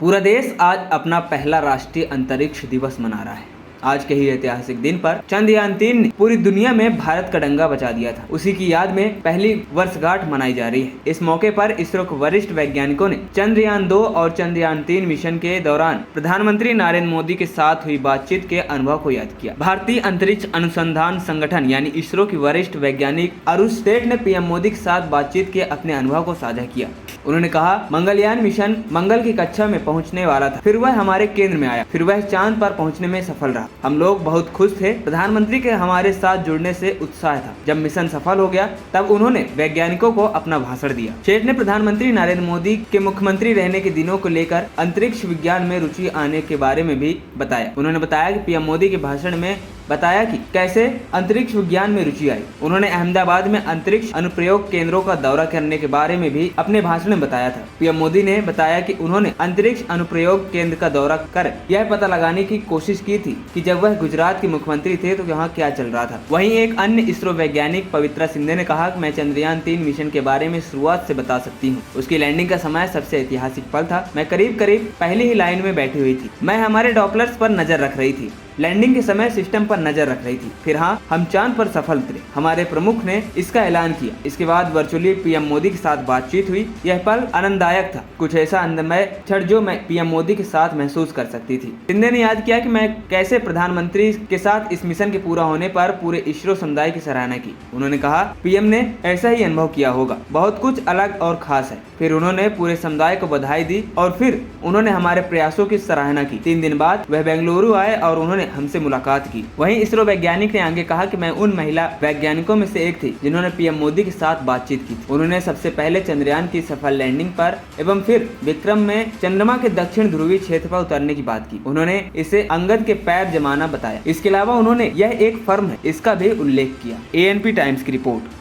पूरा देश आज अपना पहला राष्ट्रीय अंतरिक्ष दिवस मना रहा है। आज के ही ऐतिहासिक दिन पर चंद्रयान-3 ने पूरी दुनिया में भारत का डंका बजा दिया था। उसी की याद में पहली वर्षगांठ मनाई जा रही है। इस मौके पर इसरो के वरिष्ठ वैज्ञानिकों ने चंद्रयान-2 और चंद्रयान-3 मिशन के दौरान प्रधानमंत्री नरेंद्र मोदी के साथ हुई बातचीत के अनुभव को याद किया। भारतीय अंतरिक्ष अनुसंधान संगठन यानी इसरो की वरिष्ठ वैज्ञानिक अरुण सेठ ने पीएम मोदी के साथ बातचीत के अपने अनुभव को साझा किया। उन्होंने कहा, मंगलयान मिशन मंगल की कक्षा में पहुंचने वाला था, फिर वह हमारे केंद्र में आया, फिर वह चांद पर पहुंचने में सफल रहा। हम लोग बहुत खुश थे। प्रधानमंत्री के हमारे साथ जुड़ने से उत्साह था। जब मिशन सफल हो गया तब उन्होंने वैज्ञानिकों को अपना भाषण दिया। सेठ ने प्रधानमंत्री नरेंद्र मोदी के मुख्यमंत्री रहने के दिनों को लेकर अंतरिक्ष विज्ञान में रुचि आने के बारे में भी बताया। उन्होंने बताया कि पीएम मोदी के भाषण में बताया कि कैसे अंतरिक्ष विज्ञान में रुचि आई। उन्होंने अहमदाबाद में अंतरिक्ष अनुप्रयोग केंद्रों का दौरा करने के बारे में भी अपने भाषण में बताया था। पीएम मोदी ने बताया कि उन्होंने अंतरिक्ष अनुप्रयोग केंद्र का दौरा कर यह पता लगाने की कोशिश की थी कि जब वह गुजरात के मुख्यमंत्री थे तो यहाँ क्या चल रहा था। वहीं एक अन्य इसरो वैज्ञानिक पवित्रा शिंदे ने कहा कि मैं चंद्रयान-3 मिशन के बारे में शुरुआत से बता सकती हूँ। उसकी लैंडिंग का समय सबसे ऐतिहासिक पल था। मैं करीब पहली ही लाइन में बैठी हुई थी। मैं हमारे डॉपलर्स पर नजर रख रही थी। लैंडिंग के समय सिस्टम पर नजर रख रही थी। फिर हम चांद पर सफल उतरे। हमारे प्रमुख ने इसका ऐलान किया। इसके बाद वर्चुअली पीएम मोदी के साथ बातचीत हुई। यह पल आनंददायक था, कुछ ऐसा आनंदमय क्षण जो मैं पीएम मोदी के साथ महसूस कर सकती थी। शिंदे ने याद किया कि मैं कैसे प्रधानमंत्री के साथ इस मिशन के पूरा होने पर पूरे इसरो समुदाय की सराहना की। उन्होंने कहा, पीएम ने ऐसा ही अनुभव किया होगा, बहुत कुछ अलग और खास है। फिर उन्होंने पूरे समुदाय को बधाई दी और फिर उन्होंने हमारे प्रयासों की सराहना की। 3 दिन बाद वह बेंगलुरु आए और उन्होंने हमसे मुलाकात की। वहीं इसरो वैज्ञानिक ने आगे कहा कि मैं उन महिला वैज्ञानिकों में से एक थी जिन्होंने पीएम मोदी के साथ बातचीत की थी। उन्होंने सबसे पहले चंद्रयान की सफल लैंडिंग पर एवं फिर विक्रम में चंद्रमा के दक्षिण ध्रुवीय क्षेत्र पर उतरने की बात की। उन्होंने इसे अंगद के पैर जमाना बताया। इसके अलावा उन्होंने यह एक फर्म है इसका भी उल्लेख किया। ANP टाइम्स की रिपोर्ट।